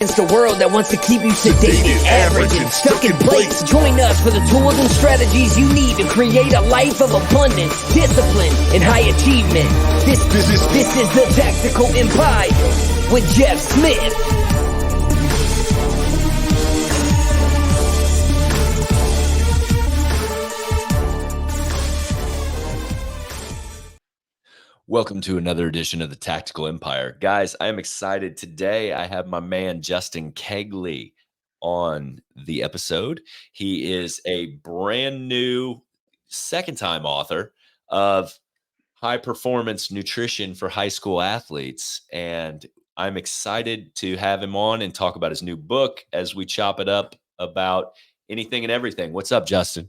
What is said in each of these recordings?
It's the world that wants to keep you sedated, average, and stuck in place. Join us for the tools and strategies you need to create a life of abundance, discipline, and high achievement. This is the Tactical Empire with Jeff Smith. Welcome to another edition of the Tactical Empire. Guys, I am excited. Today, I have my man, Justin Kegley, on the episode. He is a brand new second-time author of High Performance Nutrition for High School Athletes. And I'm excited to have him on and talk about his new book as we chop it up about anything and everything. What's up, Justin?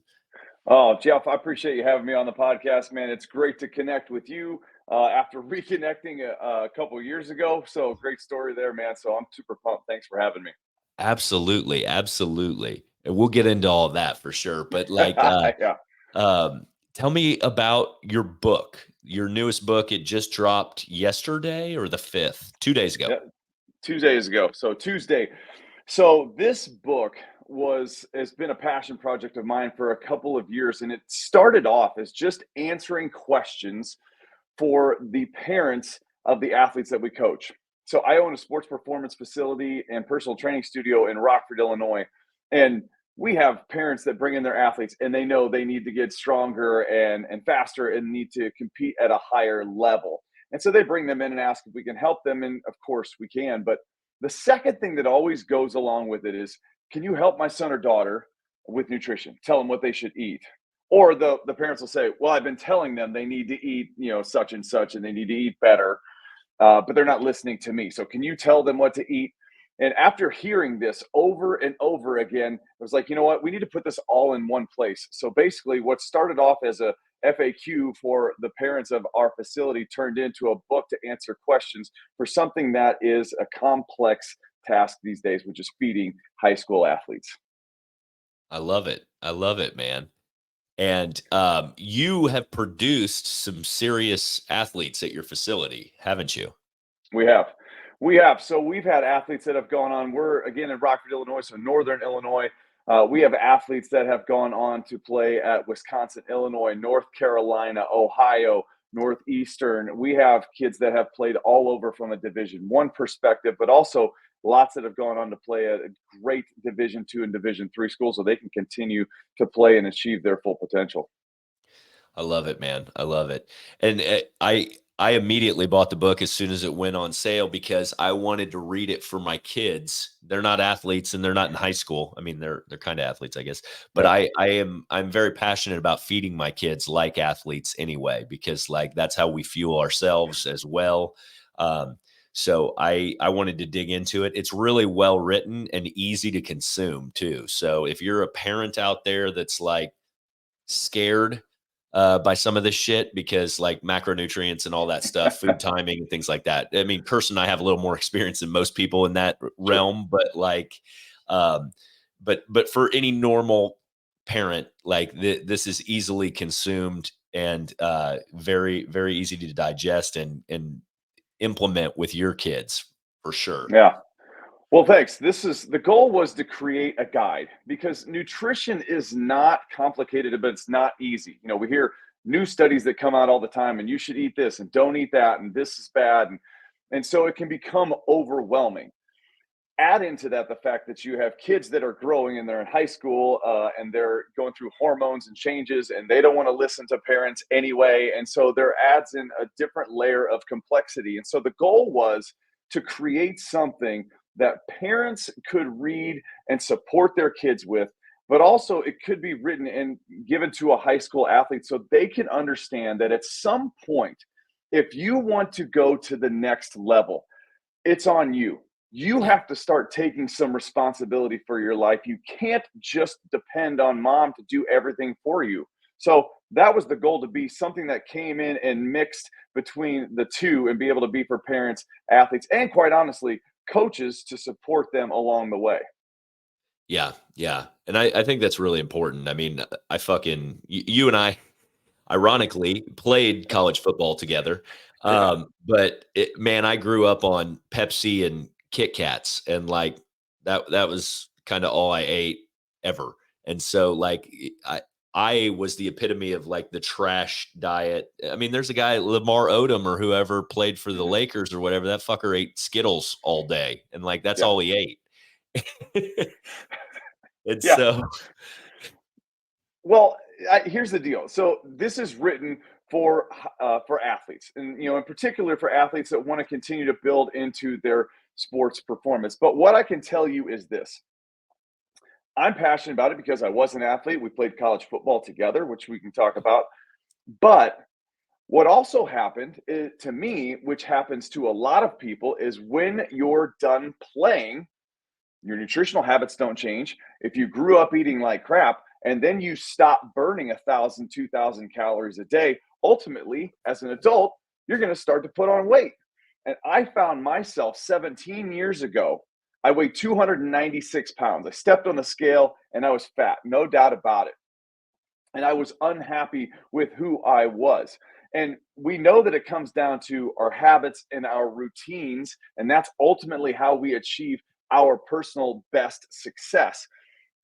Oh, Jeff, I appreciate you having me on the podcast, man. It's great to connect with you after reconnecting a couple of years ago. So great story there, man. So I'm super pumped. Thanks for having me. Absolutely. Absolutely. And we'll get into all of that for sure. But Yeah. Tell me about your book, your newest book. It just dropped yesterday or the 5th, 2 days ago. Yeah, 2 days ago. So Tuesday. So this book has been a passion project of mine for a couple of years. And it started off as just answering questions for the parents of the athletes that we coach. So I own a sports performance facility and personal training studio in Rockford, Illinois. And we have parents that bring in their athletes and they know they need to get stronger and faster and need to compete at a higher level. And so they bring them in and ask if we can help them. And of course we can. But the second thing that always goes along with it is, can you help my son or daughter with nutrition? Tell them what they should eat. Or the parents will say, well, I've been telling them they need to eat, such and such, and they need to eat better, but they're not listening to me. So can you tell them what to eat? And after hearing this over and over again, I was like, you know what? We need to put this all in one place. So basically what started off as a FAQ for the parents of our facility turned into a book to answer questions for something that is a complex task these days, which is feeding high school athletes. I love it. I love it, man. And you have produced some serious athletes at your facility, haven't you? We have. So we've had athletes that have gone on. We're again in Rockford, Illinois, so Northern Illinois. We have athletes that have gone on to play at Wisconsin, Illinois, North Carolina, Ohio, Northeastern. We have kids that have played all over from a Division I perspective, but also lots that have gone on to play at a great Division II and Division III schools so they can continue to play and achieve their full potential. I love it, man. I love it. And I immediately bought the book as soon as it went on sale because I wanted to read it for my kids. They're not athletes and they're not in high school. I mean, they're kind of athletes, I guess. But I'm very passionate about feeding my kids like athletes anyway, because like that's how we fuel ourselves as well. So I wanted to dig into it. It's really well written and easy to consume too. So if you're a parent out there that's like scared by some of this shit because like macronutrients and all that stuff, food timing and things like that. I mean, personally, I have a little more experience than most people in that realm, but like, but for any normal parent, like this is easily consumed and very, very easy to digest and implement with your kids for sure. Yeah. Well, thanks. The goal was to create a guide because nutrition is not complicated, but it's not easy. We hear new studies that come out all the time and you should eat this and don't eat that. And this is bad. And so it can become overwhelming. Add into that the fact that you have kids that are growing and they're in high school and they're going through hormones and changes and they don't want to listen to parents anyway. And so there adds in a different layer of complexity. And so the goal was to create something that parents could read and support their kids with, but also it could be written and given to a high school athlete so they can understand that at some point, if you want to go to the next level, it's on you. You have to start taking some responsibility for your life. You can't just depend on mom to do everything for you. So that was the goal, to be something that came in and mixed between the two and be able to be for parents, athletes, and quite honestly, coaches to support them along the way. Yeah. Yeah. And I think that's really important. I mean, you and I ironically played college football together. But man, I grew up on Pepsi and Kit Kats, and like that was kind of all I ate ever. And so like I was the epitome of like the trash diet. I mean, there's a guy, Lamar Odom or whoever played for the Lakers or whatever, that fucker ate Skittles all day. And like, that's Yeah. all he ate. And Yeah. so, Well, here's the deal. So this is written for athletes, and in particular for athletes that want to continue to build into their sports performance. But what I can tell you is this: I'm passionate about it because I was an athlete. We played college football together, which we can talk about. But what also happened to me, which happens to a lot of people, is when you're done playing, your nutritional habits don't change. If you grew up eating like crap and then you stop burning 1,000, 2,000 calories a day, ultimately, as an adult, you're going to start to put on weight. And I found myself 17 years ago, I weighed 296 pounds. I stepped on the scale and I was fat, no doubt about it. And I was unhappy with who I was. And we know that it comes down to our habits and our routines, and that's ultimately how we achieve our personal best success.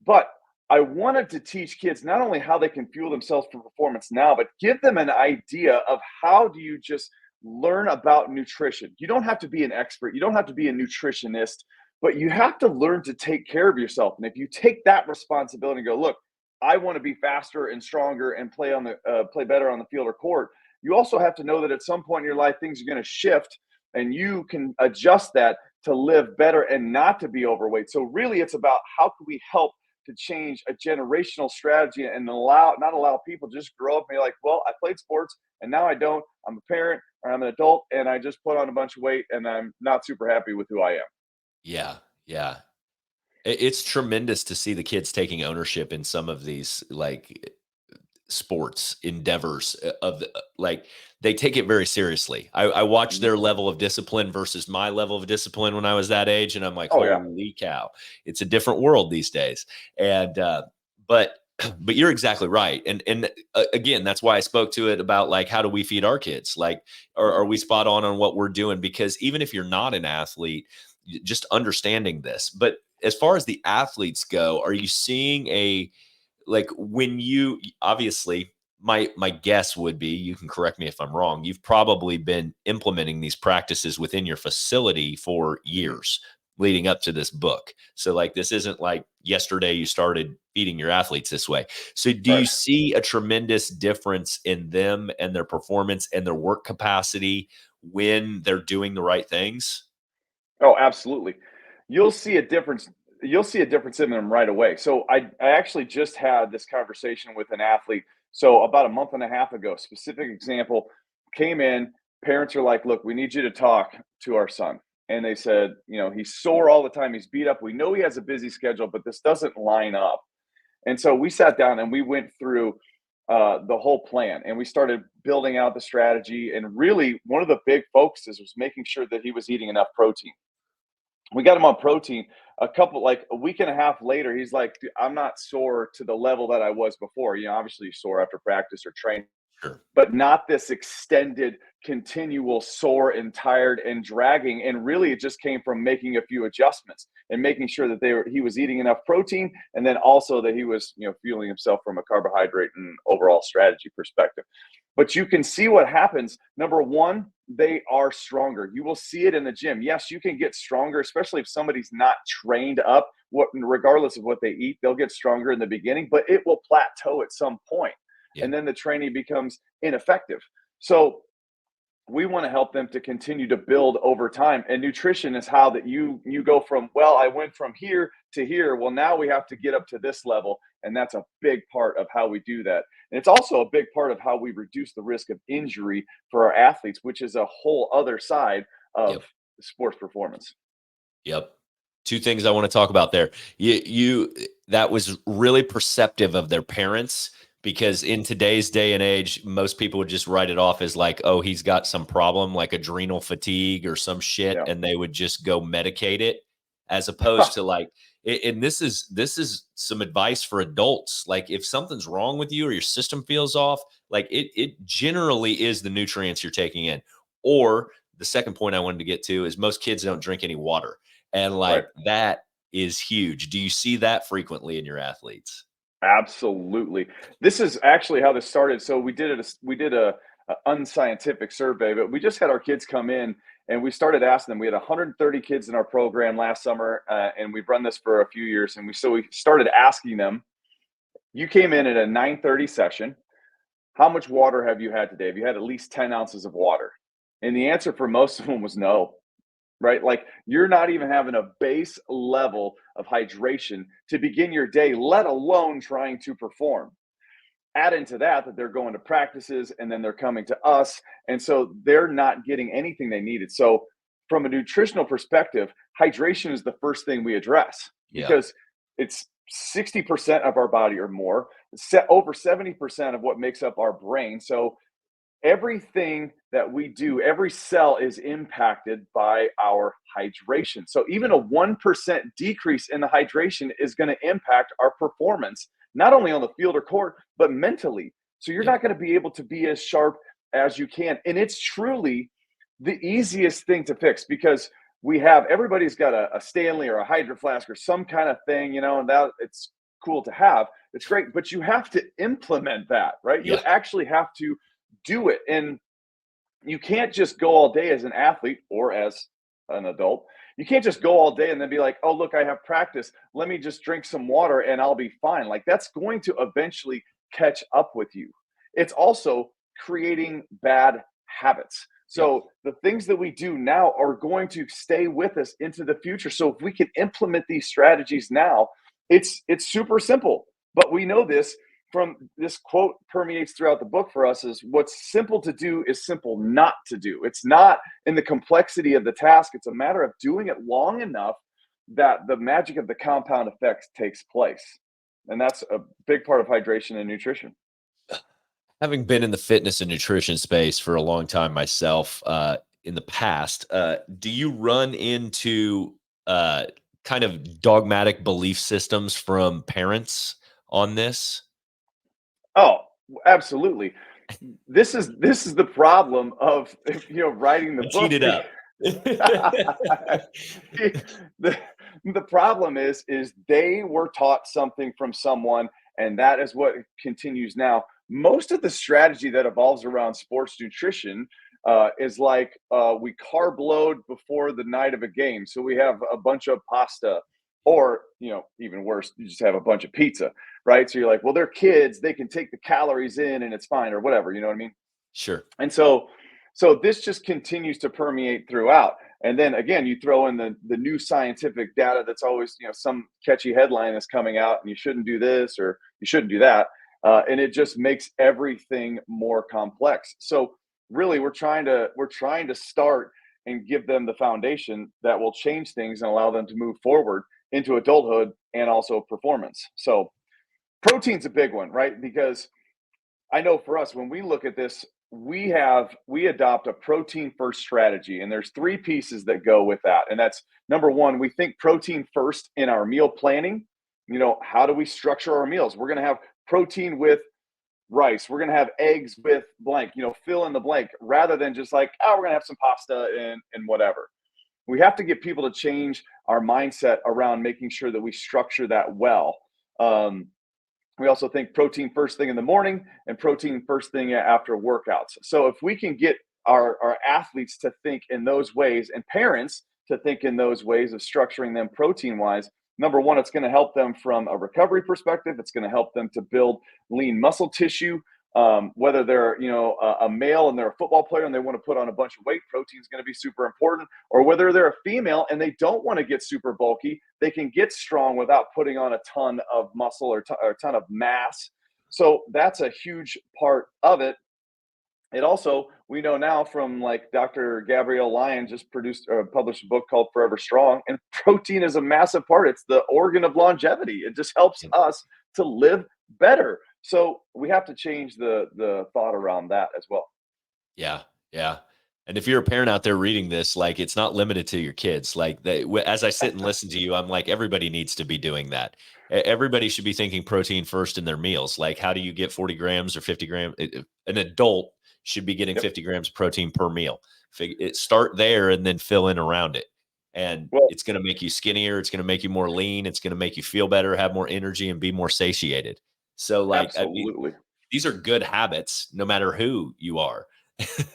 But I wanted to teach kids not only how they can fuel themselves for performance now, but give them an idea of how do you just learn about nutrition. You don't have to be an expert, you don't have to be a nutritionist, but you have to learn to take care of yourself. And if you take that responsibility and go, look, I want to be faster and stronger and play better on the field or court. You also have to know that at some point in your life, things are going to shift, and you can adjust that to live better and not to be overweight. So really, it's about how can we help to change a generational strategy and not allow people to just grow up and be like, well, I played sports and now I don't. I'm a parent or I'm an adult and I just put on a bunch of weight and I'm not super happy with who I am. yeah, yeah. It's tremendous to see the kids taking ownership in some of these like sports endeavors of like they take it very seriously. I watch Mhm. their level of discipline versus my level of discipline when I was that age, and I'm like, Oh yeah. holy cow, it's a different world these days. And but but you're exactly right. And again, that's why I spoke to it about like how do we feed our kids? Like, are we spot on what we're doing? Because even if you're not an athlete, just understanding this. But as far as the athletes go, are you seeing a like when you obviously my guess would be, you can correct me if I'm wrong, you've probably been implementing these practices within your facility for Mhm. years leading up to this book. So like this isn't like yesterday you started feeding your athletes this way. So do you Right. see a tremendous difference in them and their performance and their work capacity when they're doing the right things? Oh, absolutely. You'll see a difference. You'll see a difference in them right away. So I actually just had this conversation with an athlete. So about a month and a half ago, specific example, came in, parents are like, look, we need you to talk to our son. And they said, he's sore all the time. He's beat up. We know he has a busy schedule, but this doesn't line up. And so we sat down and we went through the whole plan and we started building out the strategy. And really, one of the big focuses was making sure that he was eating enough protein. We got him on protein like a week and a half later. He's like, "Dude, I'm not sore to the level that I was before. Obviously you're sore after practice or training, Sure. but not this extended, continual sore and tired and dragging. And really, it just came from making a few adjustments and making sure that he was eating enough protein, and then also that he was, fueling himself from a carbohydrate and overall strategy perspective. But you can see what happens. Number one, they are stronger. You will see it in the gym. Yes, you can get stronger, especially if somebody's not trained up. Regardless of what they eat, they'll get stronger in the beginning, but it will plateau at some point, Yeah. and then the training becomes ineffective. So we want to help them to continue to build over time, and nutrition is how that you go from, well, I went from here to here, well, now we have to get up to this level, and that's a big part of how we do that. And it's also a big part of how we reduce the risk of injury for our athletes, which is a whole other side of Yep. sports performance. Yep. Two things I want to talk about there. You that was really perceptive of their parents, because in today's day and age, most people would just write it off as like, oh, he's got some problem like adrenal fatigue or some shit, Yeah. and they would just go medicate it, as opposed to like, and this is some advice for adults. Like if something's wrong with you or your system feels off, like it generally is the nutrients you're taking in. Or the second point I wanted to get to is most kids don't drink any water. And Right. like that is huge. Do you see that frequently in your athletes? Absolutely. This is actually how this started. So we did a unscientific survey, but we just had our kids come in and we started asking them. We had 130 kids in our program last summer, and we've run this for a few years. And we started asking them, you came in at a 9:30 session. How much water have you had today? Have you had at least 10 ounces of water? And the answer for most of them was no, right? Like you're not even having a base level of hydration to begin your day, let alone trying to perform. Add into that they're going to practices and then they're coming to us. And so they're not getting anything they needed. So, from a nutritional perspective, hydration is the first thing we address Yeah. because it's 60% of our body or more, over 70% of what makes up our brain. So, everything that we do, every cell is impacted by our hydration. So even a 1% decrease in the hydration is going to impact our performance, not only on the field or court, but mentally. So you're Yeah. not going to be able to be as sharp as you can. And it's truly the easiest thing to fix because everybody's got a Stanley or a Hydro Flask or some kind of thing, and that it's cool to have. It's great, but you have to implement that, right? You Yeah. actually have to do it. And you can't just go all day as an athlete or as an adult. You can't just go all day and then be like, oh, look, I have practice. Let me just drink some water and I'll be fine. Like that's going to eventually catch up with you. It's also creating bad habits. So the things that we do now are going to stay with us into the future. So if we can implement these strategies now, it's super simple. But we know this quote permeates throughout the book for us is what's simple to do is simple not to do. It's not in the complexity of the task. It's a matter of doing it long enough that the magic of the compound effect takes place. And that's a big part of hydration and nutrition. Having been in the fitness and nutrition space for a long time myself, in the past, do you run into kind of dogmatic belief systems from parents on this? Oh, absolutely. This is the problem of writing the Let's heat book. it up. the, the problem is they were taught something from someone, and that is what continues now. Most of the strategy that evolves around sports nutrition is like we carb load before the night of a game, so we have a bunch of pasta, or even worse, you just have a bunch of pizza, right? So you're like, well, they're kids, they can take the calories in and it's fine, or whatever, you know what I mean? Sure. And so this just continues to permeate throughout. And then again, you throw in the new scientific data that's always, some catchy headline that's coming out and you shouldn't do this or you shouldn't do that. And it just makes everything more complex. So really we're trying to start and give them the foundation that will change things and allow them to move forward into adulthood and also performance. So protein's a big one, right? Because I know for us, when we look at this, we adopt a protein first strategy, and there's three pieces that go with that. And that's number one, we think protein first in our meal planning. How do we structure our meals? We're going to have protein with rice. We're going to have eggs with blank, fill in the blank, rather than just like, oh, we're going to have some pasta and whatever. We have to get people to change our mindset around making sure that we structure that well. We also think protein first thing in the morning and protein first thing after workouts. So if we can get our athletes to think in those ways and parents to think in those ways of structuring them protein wise, number one, it's going to help them from a recovery perspective. It's going to help them to build lean muscle tissue. Whether they're a male and they're a football player and they want to put on a bunch of weight, protein is going to be super important. Or whether they're a female and they don't want to get super bulky, they can get strong without putting on a ton of muscle or a ton of mass. So that's a huge part of it. It also, we know now from like Dr. Gabrielle Lyon just published a book called Forever Strong, and protein is a massive part. It's the organ of longevity. It just helps us to live better. So we have to change the thought around that as well. Yeah. Yeah. And if you're a parent out there reading this, like it's not limited to your kids. Like as I sit and listen to you, I'm like, everybody needs to be doing that. Everybody should be thinking protein first in their meals. Like, how do you get 40 grams or 50 grams? An adult should be getting 50 grams of protein per meal. Start there and then fill in around it. and Well, it's going to make you skinnier. It's going to make you more lean. It's going to make you feel better, have more energy, and be more satiated. So like, I mean, absolutely. these are good habits no matter who you are.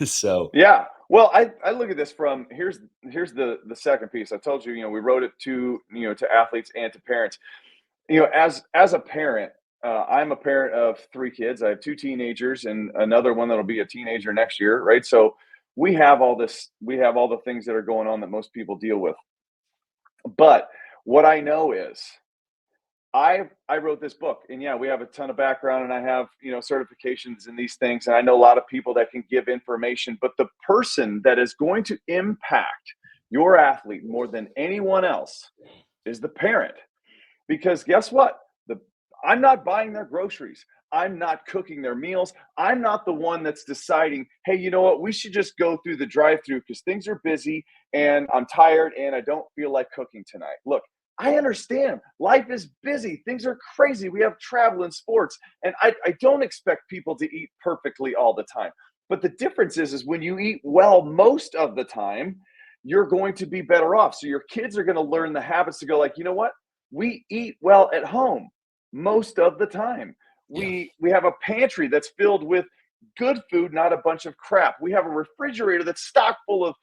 So Yeah. Well, I look at this from here's the second piece. I told you, we wrote it to, to athletes and to parents. As a parent, I'm a parent of 3 kids. I have 2 teenagers and another one that'll be a teenager next year, right? So we have all this, we have all the things that are going on that most people deal with. But what I know is I wrote this book, and yeah, we have a ton of background, and I have certifications in these things, and I know a lot of people that can give information. But the person that is going to impact your athlete more than anyone else is the parent, because guess what? I'm not buying their groceries. I'm not cooking their meals. I'm not the one that's deciding, hey, you know what? We should just go through the drive-through because things are busy and I'm tired and I don't feel like cooking tonight. Look, I understand life is busy. Things are crazy. We have travel and sports. And I don't expect people to eat perfectly all the time. But the difference is when you eat well most of the time, you're going to be better off. So your kids are going to learn the habits to go like, you know what? We eat well at home most of the time. yeah, We have a pantry that's filled with good food, not a bunch of crap. We have a refrigerator that's stocked full of,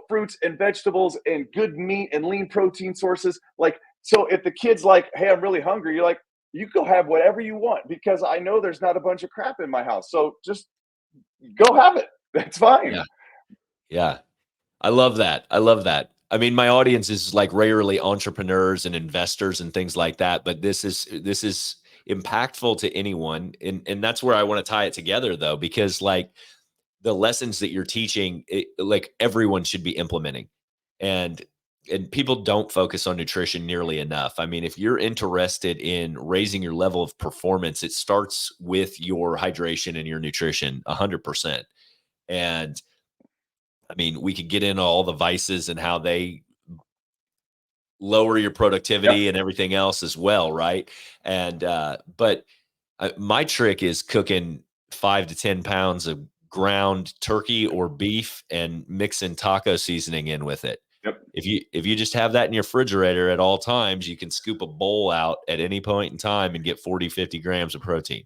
fruits and vegetables and good meat and lean protein sources. Like, so if the kid's like, hey, I'm really hungry, you're like, you go have whatever you want because I know there's not a bunch of crap in my house. So just go have it. That's fine. yeah, yeah. I love that. I love that. I mean, my audience is like rarely entrepreneurs and investors and things like that, but this is impactful to anyone. And that's where I want to tie it together though, because like the lessons that you're teaching, like everyone should be implementing. And people don't focus on nutrition nearly enough. I mean, if you're interested in raising your level of performance, it starts with your hydration and your nutrition 100%. And I mean, we could get into all the vices and how they lower your Yep. productivity and everything else as well, right? And but my trick is cooking 5 to 10 pounds of ground turkey or beef and mixing taco seasoning in with it. Yep. If you just have that in your refrigerator at all times, you can scoop a bowl out at any point in time and get 40, 50 grams of protein.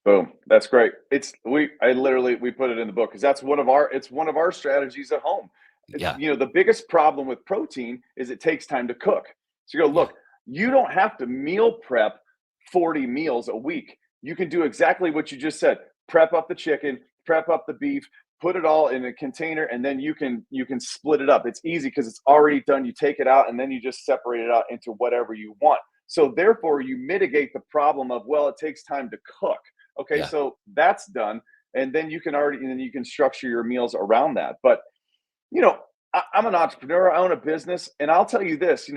Boom. That's great. We put it in the book because it's one of our strategies at home. Yeah, The biggest problem with protein is it takes time to cook. So you go, yeah, look, you don't have to meal prep 40 meals a week. You can do exactly what you just said. Prep up the chicken, prep up the beef, put it all in a container, and then you can split it up. It's easy because it's already done. You take it out and then you just separate it out into whatever you want. So therefore you mitigate the problem of, well, it takes time to cook. Okay, yeah, so that's done. And then you can structure your meals around that. But I'm an entrepreneur. I own a business, and I'll tell you this.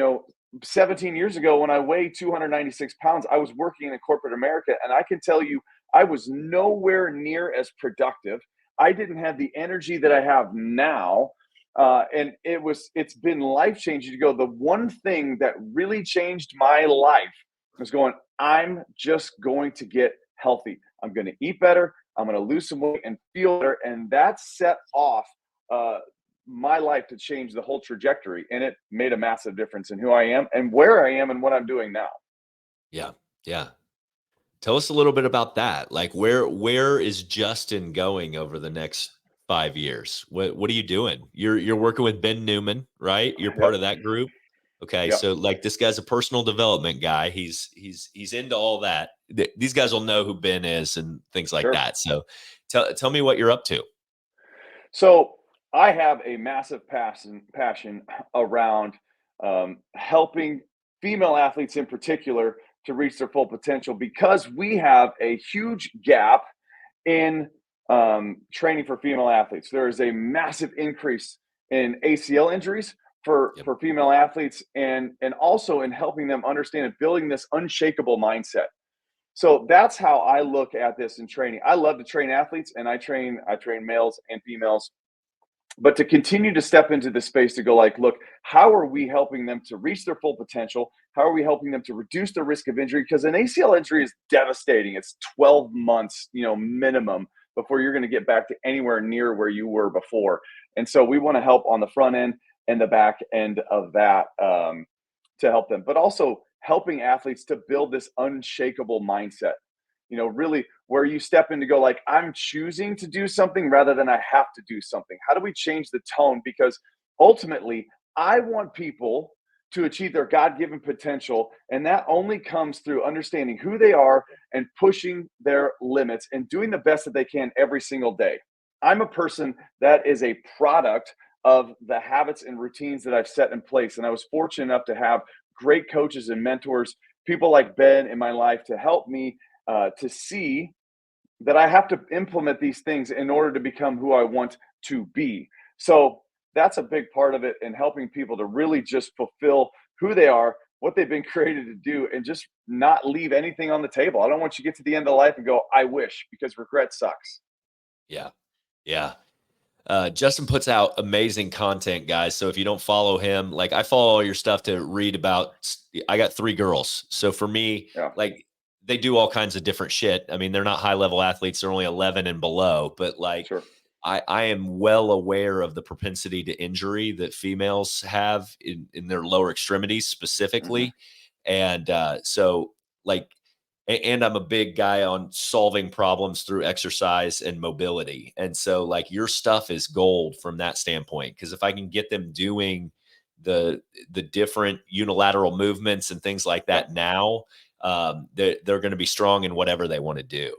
17 years ago, when I weighed 296 pounds, I was working in corporate America, and I can tell you, I was nowhere near as productive. I didn't have the energy that I have now, and it's been life changing to go. The one thing that really changed my life was going. I'm just going to get healthy. I'm going to eat better. I'm going to lose some weight and feel better, and that set off my life to change the whole trajectory. And it made a massive difference in who I am and where I am and what I'm doing now. yeah, yeah. Tell us a little bit about that. Like where is Justin going over the next 5 years? What are you doing? You're working with Ben Newman, right? You're part Yep. of that group. Okay, Yep. so like this guy's a personal development guy. He's into all that. These guys will know who Ben is and things like Sure. that. So tell me what you're up to. So I have a massive passion around helping female athletes in particular to reach their full potential because we have a huge gap in training for female athletes. There is a massive increase in ACL injuries Yep. for female athletes and also in helping them understand and building this unshakable mindset. So that's how I look at this in training. I love to train athletes and I train males and females, but to continue to step into this space to go like, look, how are we helping them to reach their full potential? How are we helping them to reduce the risk of injury? Because an ACL injury is devastating. It's 12 months, minimum before you're going to get back to anywhere near where you were before. And so we want to help on the front end and the back end of that to help them, but also helping athletes to build this unshakable mindset. Really where you step in to go like, I'm choosing to do something rather than I have to do something. How do we change the tone? Because ultimately, I want people to achieve their God-given potential, and that only comes through understanding who they are and pushing their limits and doing the best that they can every single day. I'm a person that is a product of the habits and routines that I've set in place, and I was fortunate enough to have great coaches and mentors, people like Ben in my life, to help me to see that I have to implement these things in order to become who I want to be. So that's a big part of it, and helping people to really just fulfill who they are, what they've been created to do, and just not leave anything on the table. I don't want you to get to the end of life and go, I wish, because regret sucks. Yeah. Yeah. Justin puts out amazing content, guys. So if you don't follow him, like I follow all your stuff to read about, I got 3 girls. So for me, Yeah. like they do all kinds of different shit. I mean, they're not high level athletes. They're only 11 and below, but like Sure. I am well aware of the propensity to injury that females have in their lower extremities specifically. And so like, and I'm a big guy on solving problems through exercise and mobility. And so like your stuff is gold from that standpoint. Because if I can get them doing the different unilateral movements and things like that now, they're going to be strong in whatever they want to do.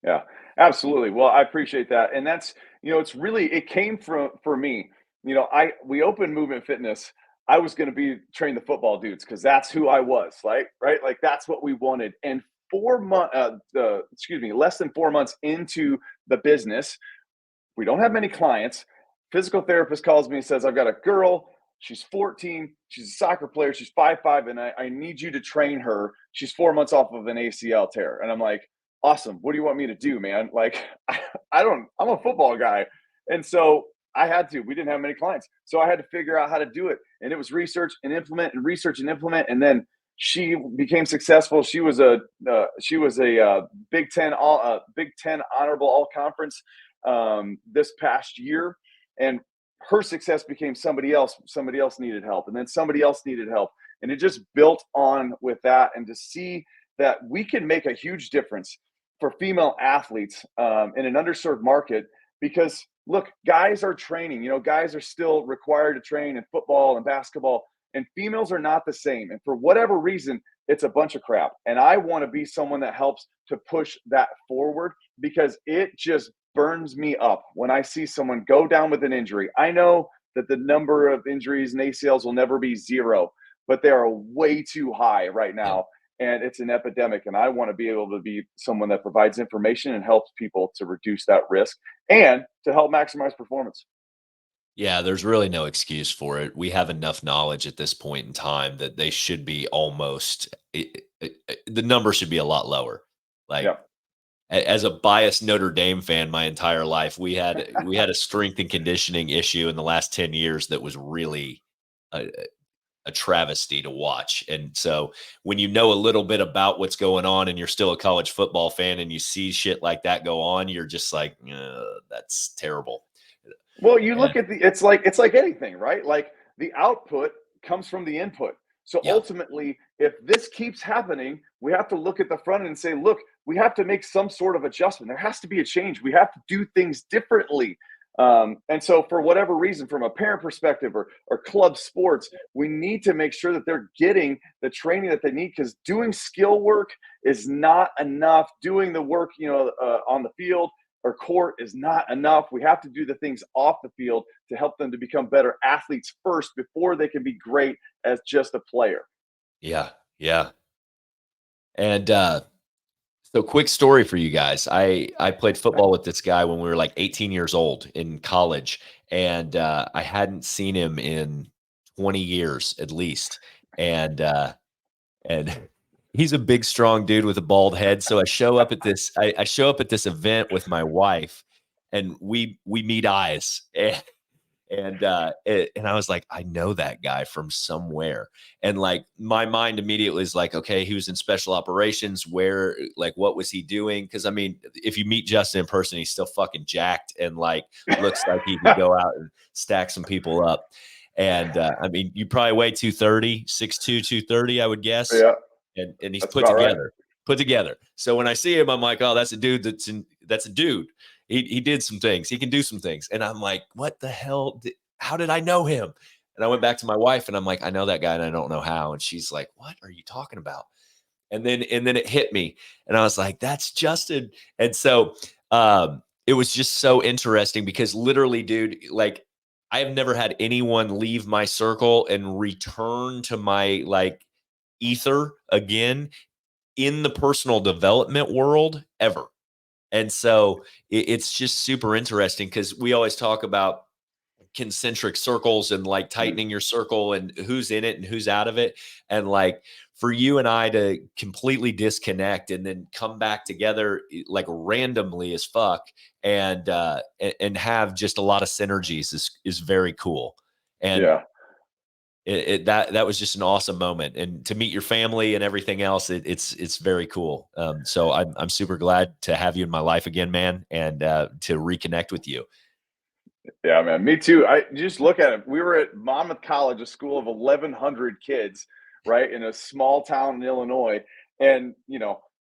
Yeah, absolutely. Well, I appreciate that. And that's, it's really, it came from, for me, we opened Movement Fitness. I was going to be train the football dudes because that's who I was, like, right? Like that's what we wanted. And less than 4 months into the business, we don't have many clients. Physical therapist calls me and says, I've got a girl. She's 14. She's a soccer player. She's 5'5", and I need you to train her. She's 4 months off of an ACL tear. And I'm like, awesome. What do you want me to do, man? Like, I'm a football guy. And so I had to. We didn't have many clients. So I had to figure out how to do it. And it was research and implement and research and implement. And then she became successful. She was a Big Ten honorable all conference this past year, and her success became somebody else needed help, and then somebody else needed help, and it just built on with that. And to see that we can make a huge difference for female athletes in an underserved market, because look, guys are training, guys are still required to train in football and basketball, and females are not the same. And for whatever reason, it's a bunch of crap. And I want to be someone that helps to push that forward, because it just burns me up when I see someone go down with an injury. I know that the number of injuries and ACLs will never be 0, but they are way too high right now. And it's an epidemic. And I want to be able to be someone that provides information and helps people to reduce that risk and to help maximize performance. Yeah, there's really no excuse for it. We have enough knowledge at this point in time that they should be the number should be a lot lower. Like, Yeah. as a biased Notre Dame fan my entire life, we had a strength and conditioning issue in the last 10 years that was really a travesty to watch. And so when you know a little bit about what's going on and you're still a college football fan and you see shit like that go on, you're just like, that's terrible. Well, you look at it's like anything, right? Like the output comes from the input. So ultimately, if this keeps happening, we have to look at the front end and say, look, we have to make some sort of adjustment. There has to be a change. We have to do things differently. And so for whatever reason, from a parent perspective or club sports, we need to make sure that they're getting the training that they need, because doing skill work is not enough. Doing the work, on the field or court is not enough. We have to do the things off the field to help them to become better athletes first before they can be great as just a player. Yeah. Yeah. And so quick story for you guys. I played football with this guy when we were like 18 years old in college, and I hadn't seen him in 20 years at least. And he's a big, strong dude with a bald head. So I show up at this, I show up at this event with my wife, and we meet eyes. And I was like, I know that guy from somewhere. And like my mind immediately is like, okay, he was in special operations. Where, like, what was he doing? Because I mean, if you meet Justin in person, he's still fucking jacked and like looks like he could go out and stack some people up. And I mean, you probably weigh 230, 6'2", 230, I would guess. Yeah, And he's that's about right. put together. So when I see him, I'm like, oh, that's a dude that's a dude. He did some things. He can do some things. And I'm like, what the hell? How did I know him? And I went back to my wife and I'm like, I know that guy and I don't know how. And she's like, what are you talking about? And then it hit me and I was like, that's Justin. And so it was just so interesting because literally, dude, like I have never had anyone leave my circle and return to my like ether again in the personal development world ever. And so it's just super interesting because we always talk about concentric circles and like tightening your circle and who's in it and who's out of it. And like for you and I to completely disconnect and then come back together like randomly as fuck and have just a lot of synergies is very cool. And Yeah. that was just an awesome moment, and to meet your family and everything else, it's very cool. So I'm super glad to have you in my life again, man, and to reconnect with you. Yeah, man. Me too. I just look at it. We were at Monmouth College, a school of 1,100 kids, right, in a small town in Illinois. And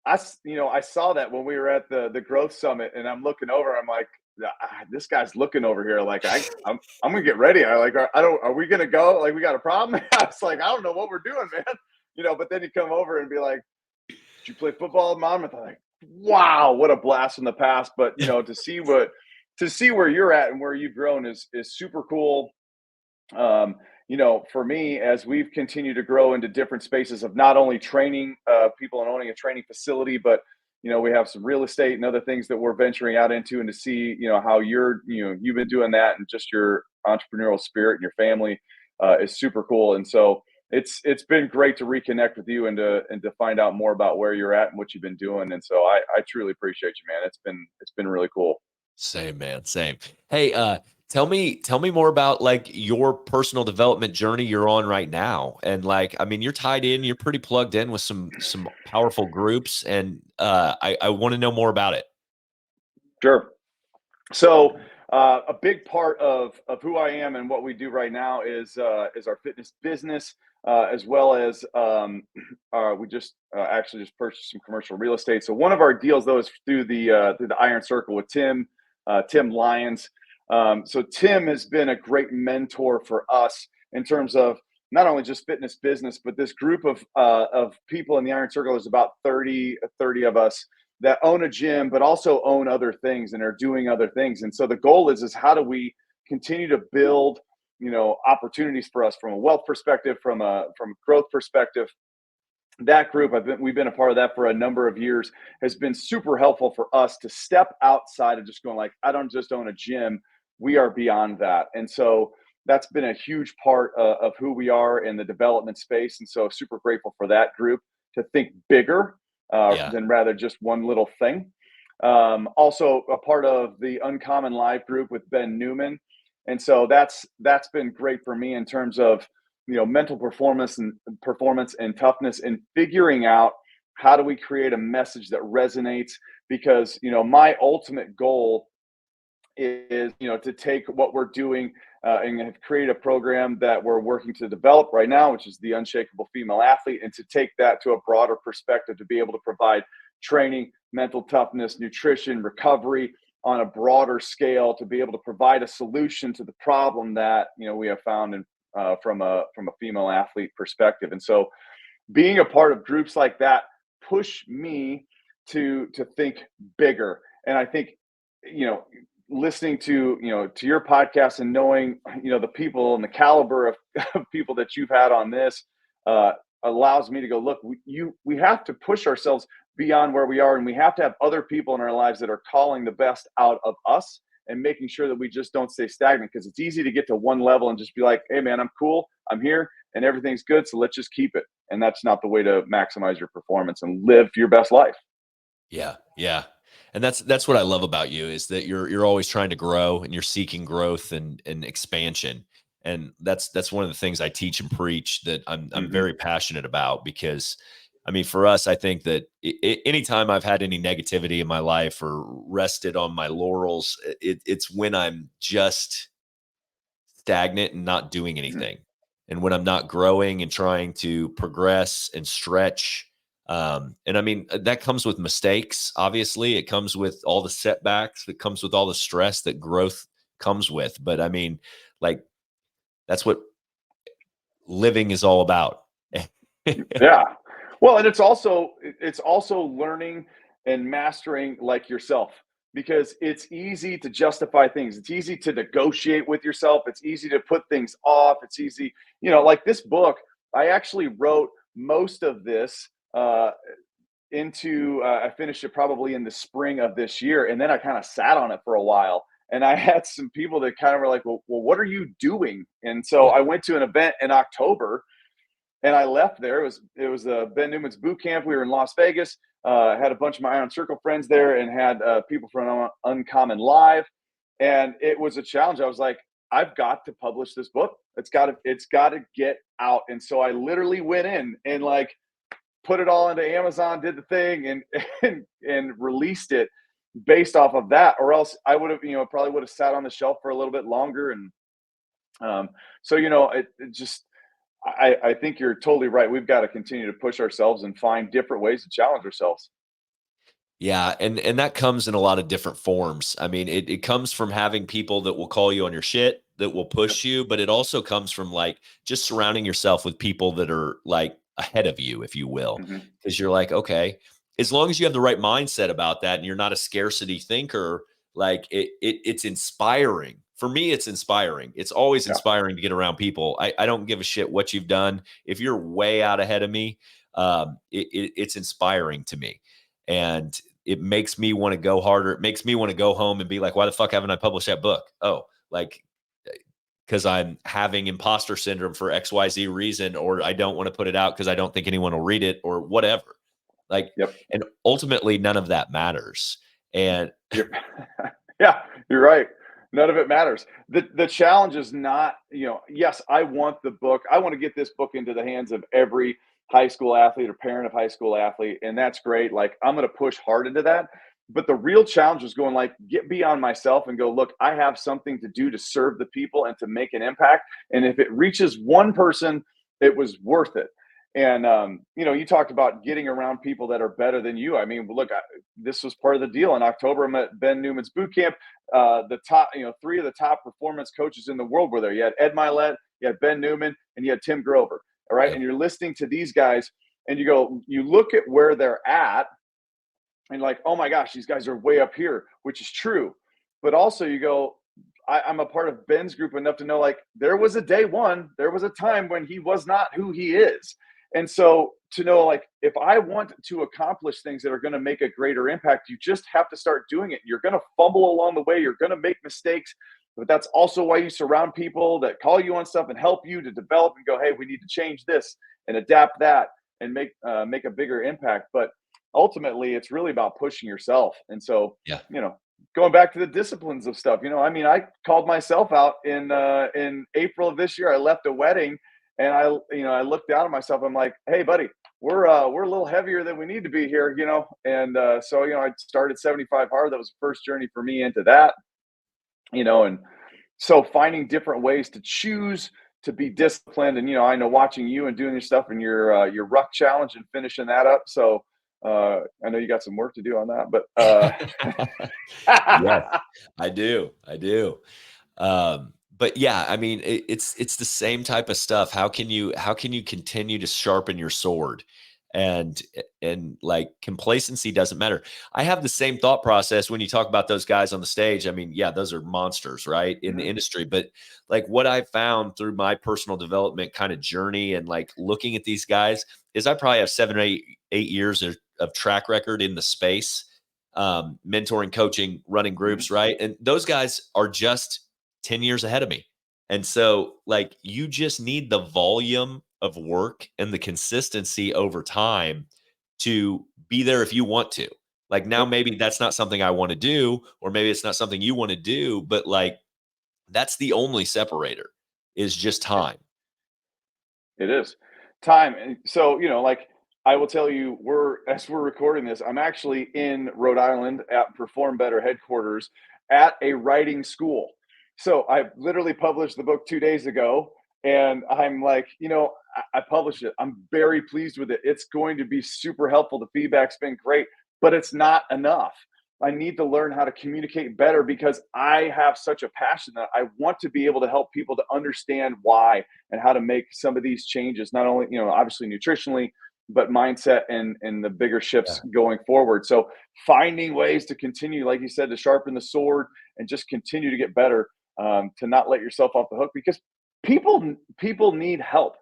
I saw that when we were at the Growth Summit, and I'm looking over. I'm like, this guy's looking over here. Like I'm gonna get ready. Are we gonna go? Like we got a problem? I was like, I don't know what we're doing, man. But then you come over and be like, did you play football at Monmouth? I'm like, wow, what a blast from the past. But to see where you're at and where you've grown is super cool. For me, as we've continued to grow into different spaces of not only training people and owning a training facility, but we have some real estate and other things that we're venturing out into, and to see how you've been doing that, and just your entrepreneurial spirit and your family is super cool. And so it's been great to reconnect with you and to find out more about where you're at and what you've been doing. And so I truly appreciate you, man. It's been really cool. Same, man. Same. Hey, tell me more about like your personal development journey you're on right now. And like, I mean, you're tied in, you're pretty plugged in with some powerful groups, and I want to know more about it. Sure. So a big part of who I am and what we do right now is our fitness business, as well as we just actually just purchased some commercial real estate. So one of our deals though is through the Iron Circle with Tim Lyons. So Tim has been a great mentor for us in terms of not only just fitness business, but this group of people in the Iron Circle. Is about 30 of us that own a gym, but also own other things and are doing other things. And so the goal is how do we continue to build, opportunities for us from a wealth perspective, from a growth perspective. That group, we've been a part of that for a number of years, has been super helpful for us to step outside of just going like, I don't just own a gym. We are beyond that. And so that's been a huge part of who we are in the development space. And so super grateful for that group to think bigger than rather just one little thing. Also a part of the Uncommon Live group with Ben Newman. And so that's been great for me in terms of, mental performance and toughness, and figuring out how do we create a message that resonates, because, my ultimate goal is, to take what we're doing and create a program that we're working to develop right now, which is the Unshakable Female Athlete, and to take that to a broader perspective, to be able to provide training, mental toughness, nutrition, recovery on a broader scale, to be able to provide a solution to the problem that, we have found from a female athlete perspective. And so being a part of groups like that push me to think bigger. And I think, listening to your podcast and knowing, the people and the caliber of people that you've had on this allows me to go, look, we have to push ourselves beyond where we are. And we have to have other people in our lives that are calling the best out of us, and making sure that we just don't stay stagnant, because it's easy to get to one level and just be like, hey man, I'm cool, I'm here and everything's good, so let's just keep it. And that's not the way to maximize your performance and live your best life. Yeah. And that's what I love about you, is that you're always trying to grow, and you're seeking growth and expansion. And that's one of the things I teach and preach that I'm very passionate about, because I mean, for us, I think that anytime I've had any negativity in my life or rested on my laurels, it's when I'm just stagnant and not doing Mhm. anything. And when I'm not growing and trying to progress and stretch, and I mean, that comes with mistakes. Obviously, it comes with all the setbacks. It comes with all the stress that growth comes with. But I mean, like, that's what living is all about. Yeah. Well, and it's also learning and mastering like yourself, because it's easy to justify things. It's easy to negotiate with yourself. It's easy to put things off. It's easy, like this book, I actually wrote most of this into I finished it probably in the spring of this year, and then I kind of sat on it for a while. And I had some people that kind of were like, well, what are you doing? And so Yeah. I went to an event in October, and I left there. It was Ben Newman's boot camp. We were in Las Vegas. Had a bunch of my Iron Circle friends there, and had people from Uncommon Live, and it was a challenge. I was like, I've got to publish this book. It's got to get out. And so I literally went in and like put it all into Amazon, did the thing, and and released it based off of that. Or else I would have, probably would have sat on the shelf for a little bit longer. And so it just I think you're totally right. We've got to continue to push ourselves and find different ways to challenge ourselves. Yeah, and that comes in a lot of different forms. I mean, it comes from having people that will call you on your shit, that will Yep. push you, but it also comes from like just surrounding yourself with people that are like ahead of you, if you will. Hmm. Because you're like, okay, as long as you have the right mindset about that and you're not a scarcity thinker, like it's inspiring. For me, it's inspiring. It's always Yeah. inspiring to get around people. I don't give a shit what you've done. If you're way out ahead of me, it's inspiring to me. And it makes me want to go harder. It makes me want to go home and be like, why the fuck haven't I published that book? Oh, like, because I'm having imposter syndrome for XYZ reason, or I don't want to put it out because I don't think anyone will read it, or whatever. Like, Yep. and ultimately, none of that matters. And You're, yeah, you're right. None of it matters. The challenge is not, yes, I want the book. I want to get this book into the hands of every high school athlete or parent of high school athlete, and that's great. Like I'm going to push hard into that. But the real challenge is going like get beyond myself and go, look, I have something to do to serve the people and to make an impact. And if it reaches one person, it was worth it. And you talked about getting around people that are better than you. I mean, look, this was part of the deal. In October, I'm at Ben Newman's boot camp. The top, three of the top performance coaches in the world were there. You had Ed Milet, you had Ben Newman, and you had Tim Grover. All right. yep, And you're listening to these guys and you look at where they're at and like, oh my gosh, these guys are way up here, which is true. But also you go, I'm a part of Ben's group enough to know like there was a day one, there was a time when he was not who he is. And so to know like if I want to accomplish things that are going to make a greater impact, you just have to start doing it. You're going to fumble along the way, you're going to make mistakes, but that's also why you surround people that call you on stuff and help you to develop and go, hey, we need to change this and adapt that and make a bigger impact. But ultimately, it's really about pushing yourself. And so, yeah, going back to the disciplines of stuff, I mean, I called myself out in April of this year. I left a wedding, and I looked down at myself. I'm like, hey, buddy, we're a little heavier than we need to be here, And so, I started 75 hard. That was the first journey for me into that, and so finding different ways to choose to be disciplined. And I know watching you and doing your stuff and your ruck challenge and finishing that up. So I know you got some work to do on that, but yes, I do, I do. But yeah, I mean, it's the same type of stuff. How can you continue to sharpen your sword? And like complacency doesn't matter. I have the same thought process when you talk about those guys on the stage. I mean, yeah, those are monsters, right, in the Mhm. industry. But like what I found through my personal development kind of journey and like looking at these guys is I probably have 7 or 8 years of track record in the space, mentoring, coaching, running Mhm. groups, right? And those guys are just 10 years ahead of me. And so, like, you just need the volume of work and the consistency over time to be there if you want to. Like, now Yep. maybe that's not something I want to do, or maybe it's not something you want to do, but like, that's the only separator is just time. It is time. And so, like I will tell you, as we're recording this, I'm actually in Rhode Island at Perform Better headquarters at a writing school. So I literally published the book 2 days ago, and I'm like, I published it. I'm very pleased with it. It's going to be super helpful. The feedback's been great, but it's not enough. I need to learn how to communicate better because I have such a passion that I want to be able to help people to understand why and how to make some of these changes, not only, obviously nutritionally, but mindset and the bigger shifts Yeah. going forward. So finding ways to continue, like you said, to sharpen the sword and just continue to get better, to not let yourself off the hook, because people need help.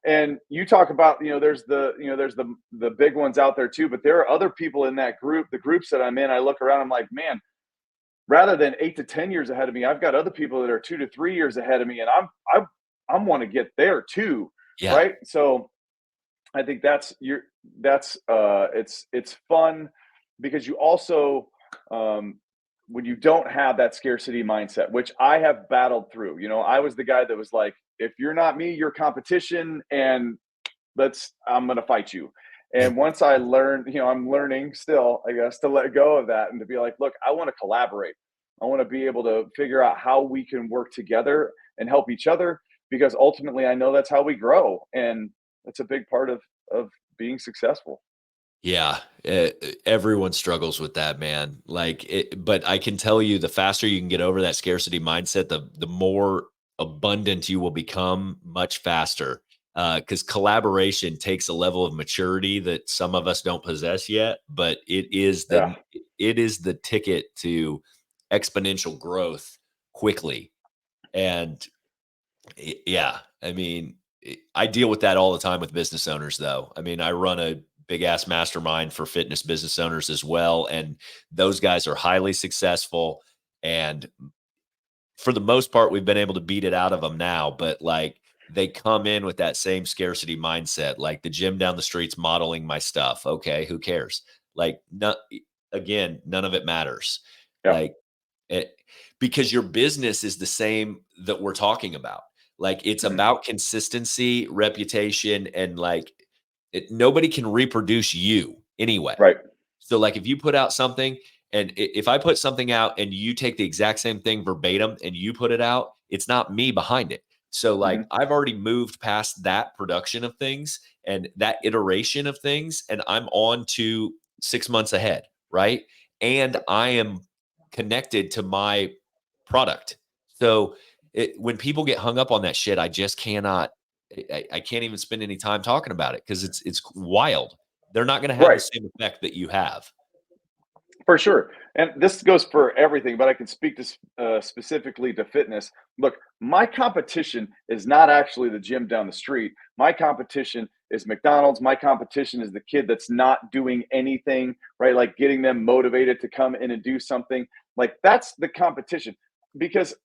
And you talk about, there's the big ones out there too, but there are other people in that group, the groups that I'm in. I look around, I'm like, man, rather than 8 to 10 years ahead of me, I've got other people that are 2 to 3 years ahead of me, and I want to get there too, Yeah. right? So I think it's fun because you also, when you don't have that scarcity mindset, which I have battled through. I was the guy that was like, if you're not me, you're competition, and I'm going to fight you. And once I learned, I'm learning still, I guess, to let go of that and to be like, look, I want to collaborate. I want to be able to figure out how we can work together and help each other, because ultimately I know that's how we grow. And it's a big part of being successful. Yeah, everyone struggles with that, man. But I can tell you, the faster you can get over that scarcity mindset, the more abundant you will become much faster. Because collaboration takes a level of maturity that some of us don't possess yet, but Yeah. it is the ticket to exponential growth quickly. And yeah, I mean, I deal with that all the time with business owners, though. I mean, I run a big ass mastermind for fitness business owners as well. And those guys are highly successful. And for the most part, we've been able to beat it out of them now. But like, they come in with that same scarcity mindset, like the gym down the street's modeling my stuff. Okay, who cares? Like, again, none of it matters. Yeah. Like, it, because your business is the same that we're talking about. Like, it's Mhm. about consistency, reputation, and like nobody can reproduce you anyway. Right. So like if you put out something and if I put something out and you take the exact same thing verbatim and you put it out, it's not me behind it. So like Mhm. I've already moved past that production of things and that iteration of things, and I'm on to 6 months ahead, right? And I am connected to my product. So when people get hung up on that shit, I just cannot. I can't even spend any time talking about it because it's wild. They're not going to have the Right. same effect that you have. For sure. And this goes for everything, but I can speak to specifically to fitness. Look, my competition is not actually the gym down the street. My competition is McDonald's. My competition is the kid that's not doing anything, right? Like getting them motivated to come in and do something. Like that's the competition. Because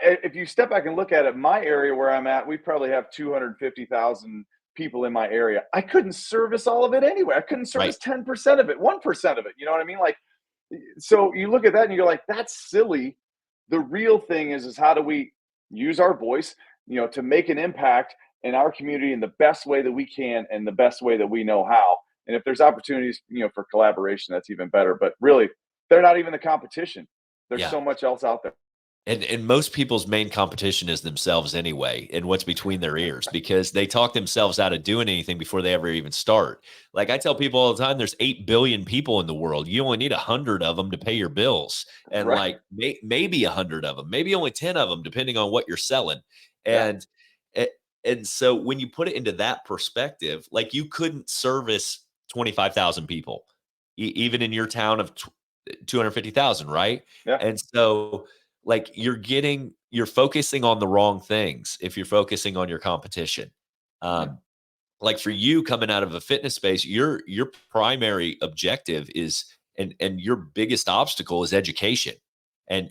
if you step back and look at it, my area where I'm at, we probably have 250,000 people in my area. I couldn't service all of it anyway. I couldn't Right. service 10% of it, 1% of it. You know what I mean? Like, so you look at that and you're like, that's silly. The real thing is how do we use our voice, to make an impact in our community in the best way that we can and the best way that we know how. And if there's opportunities, for collaboration, that's even better. But really, they're not even the competition. There's Yeah. so much else out there. And most people's main competition is themselves anyway, and what's between their ears because they talk themselves out of doing anything before they ever even start. Like I tell people all the time, there's 8 billion people in the world. You only need 100 of them to pay your bills, and Right. like maybe 100 of them, maybe only 10 of them, depending on what you're selling. Yeah. And a- and so when you put it into that perspective, like you couldn't service 25,000 people, even in your town of 250,000, right? Yeah. And so like you're focusing on the wrong things if you're focusing on your competition. Mhm. Um, like for you coming out of a fitness space, your primary objective is and your biggest obstacle is education. And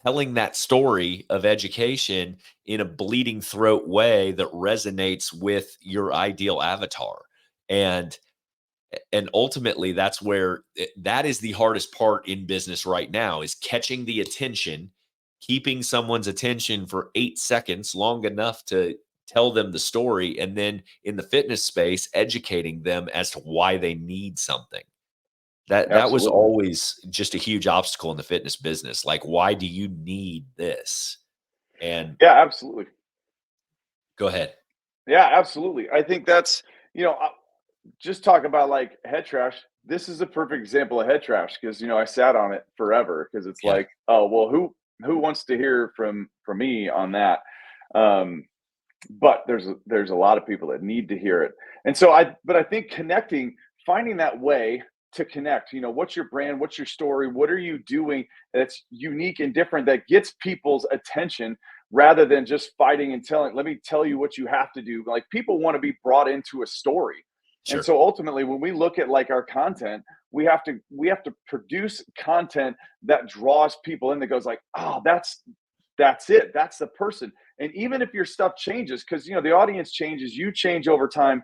telling that story of education in a bleeding throat way that resonates with your ideal avatar. And ultimately that's where that is the hardest part in business right now is catching the attention, keeping someone's attention for 8 seconds long enough to tell them the story, and then in the fitness space educating them as to why they need something. That was Absolutely. always just a huge obstacle in the fitness business. Like, why do you need this? And Yeah, absolutely. go ahead. Yeah, absolutely. I think that's, just talk about like head trash. This is a perfect example of head trash because I sat on it forever because it's Yeah. like, oh well, who wants to hear from me on that? Um, but there's a lot of people that need to hear it, and so I think connecting, finding that way to connect. What's your brand? What's your story? What are you doing that's unique and different that gets people's attention rather than just fighting and telling? Let me tell you what you have to do. Like people want to be brought into a story, and Sure. so ultimately, when we look at like our content, we have to produce content that draws people in. That goes like, oh, that's it. That's the person. And even if your stuff changes, because the audience changes, you change over time,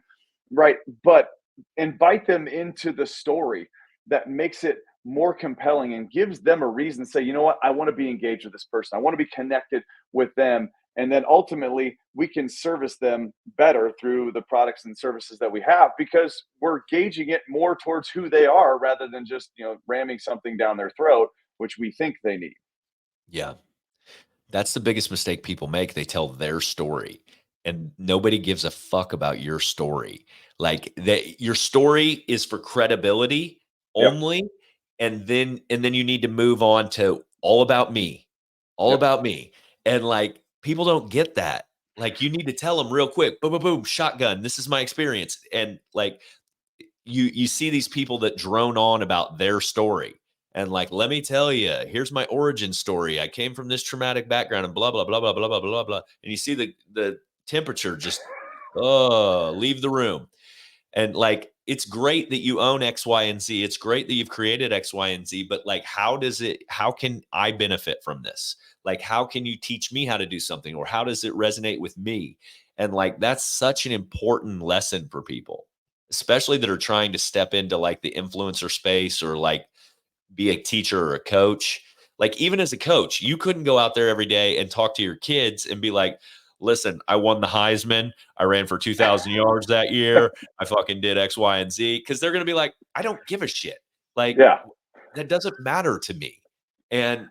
right? But invite them into the story that makes it more compelling and gives them a reason to say, you know what, I want to be engaged with this person. I want to be connected with them. And then ultimately we can service them better through the products and services that we have because we're gauging it more towards who they are rather than just, ramming something down their throat, which we think they need. Yeah. That's the biggest mistake people make. They tell their story and nobody gives a fuck about your story. Like that your story is for credibility Yep. only. And then you need to move on to all about me. All Yep. about me. And like people don't get that. Like you need to tell them real quick, boom, boom, boom, shotgun. This is my experience. And like you see these people that drone on about their story and like, let me tell you, here's my origin story. I came from this traumatic background and blah blah blah blah blah blah blah blah. And you see the temperature just leave the room. And like it's great that you own X, Y, and Z. It's great that you've created X, Y, and Z, but like how can I benefit from this? Like how can you teach me how to do something or how does it resonate with me? And like that's such an important lesson for people, especially that are trying to step into like the influencer space or like be a teacher or a coach. Like even as a coach, you couldn't go out there every day and talk to your kids and be like, listen, I won the Heisman. I ran for 2,000 yards that year. I fucking did X, Y, and Z. Cause they're going to be like, I don't give a shit. Like Yeah. that doesn't matter to me. And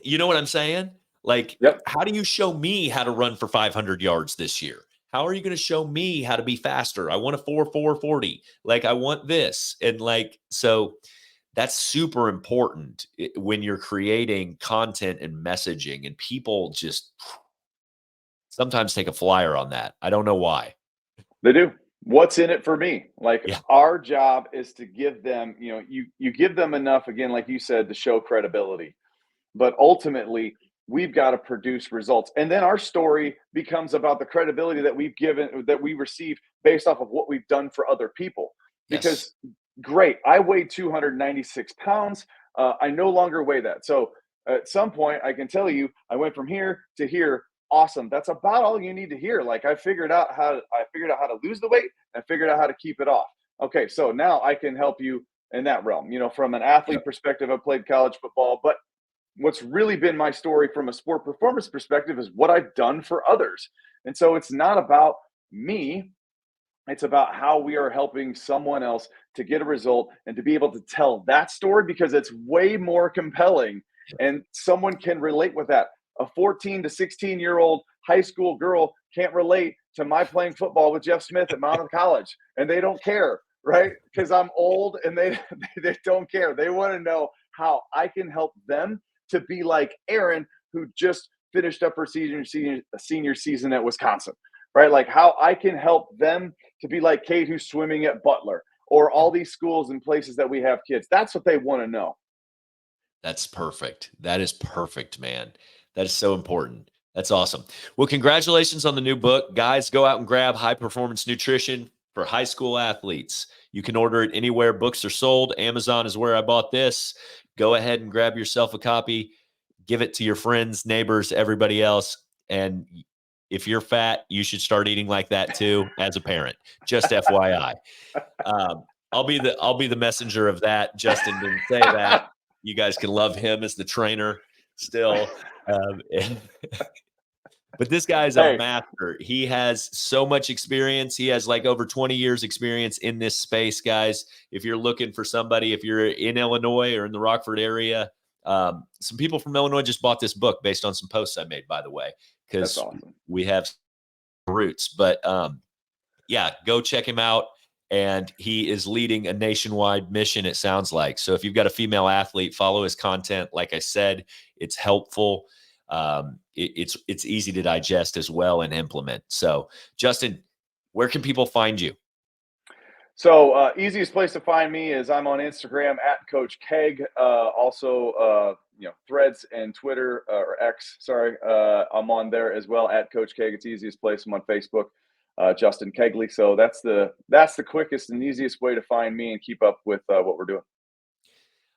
you know what I'm saying? Like, Yep. how do you show me how to run for 500 yards this year? How are you going to show me how to be faster? I want a 4.40. Like, I want this. And like, so that's super important when you're creating content and messaging, and people just sometimes take a flyer on that. I don't know why. They do. What's in it for me? Like Yeah. our job is to give them, you give them enough, again, like you said, to show credibility. But ultimately, we've got to produce results. And then our story becomes about the credibility that we've given, that we receive based off of what we've done for other people. Yes. Because great, I weigh 296 pounds. I no longer weigh that. So at some point, I can tell you, I went from here to here. Awesome. That's about all you need to hear. Like I figured out how to lose the weight. And I figured out how to keep it off. Okay, so now I can help you in that realm. From an athlete Yep. perspective, I played college football, but what's really been my story from a sport performance perspective is what I've done for others. And so it's not about me, it's about how we are helping someone else to get a result and to be able to tell that story because it's way more compelling and someone can relate with that. A 14 to 16-year-old high school girl can't relate to my playing football with Jeff Smith at Mountain College and they don't care, right? Because I'm old and they don't care. They want to know how I can help them to be like Aaron, who just finished up her senior season at Wisconsin, right? Like how I can help them to be like Kate, who's swimming at Butler, or all these schools and places that we have kids. That's what they want to know. That's perfect. That is perfect, man. That is so important. That's awesome. Well, congratulations on the new book. Guys, go out and grab High Performance Nutrition for High School Athletes. You can order it anywhere books are sold. Amazon is where I bought this. Go ahead and grab yourself a copy. Give it to your friends, neighbors, everybody else. And if you're fat, you should start eating like that too as a parent. Just FYI. I'll be the messenger of that. Justin didn't say that. You guys can love him as the trainer still. And But this guy's a Hey, master. He has so much experience. He has like over 20 years experience in this space, guys. If you're looking for somebody, if you're in Illinois or in the Rockford area, some people from Illinois just bought this book based on some posts I made, by the way, that's because awesome. we have roots. But yeah, go check him out. And he is leading a nationwide mission, it sounds like. So if you've got a female athlete, follow his content. Like I said, it's helpful. It's easy to digest as well and implement. So, Justin, where can people find you? So easiest place to find me is I'm on Instagram at Coach Keg. Also, Threads and Twitter or X. Sorry, I'm on there as well at Coach Keg. It's the easiest place. I'm on Facebook, Justin Kegley. So that's the quickest and easiest way to find me and keep up with what we're doing.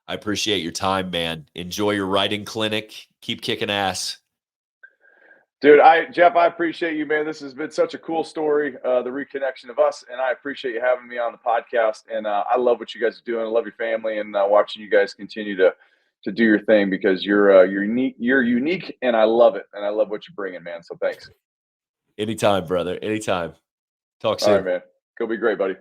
I appreciate your time, man. Enjoy your writing clinic. Keep kicking ass. Dude, Jeff, I appreciate you, man. This has been such a cool story, the reconnection of us, and I appreciate you having me on the podcast. And I love what you guys are doing. I love your family, and watching you guys continue to do your thing because you're unique. You're unique, and I love it, and I love what you're bringing, man. So thanks. Anytime, brother. Anytime. Talk All right, soon. man. Go be great, buddy.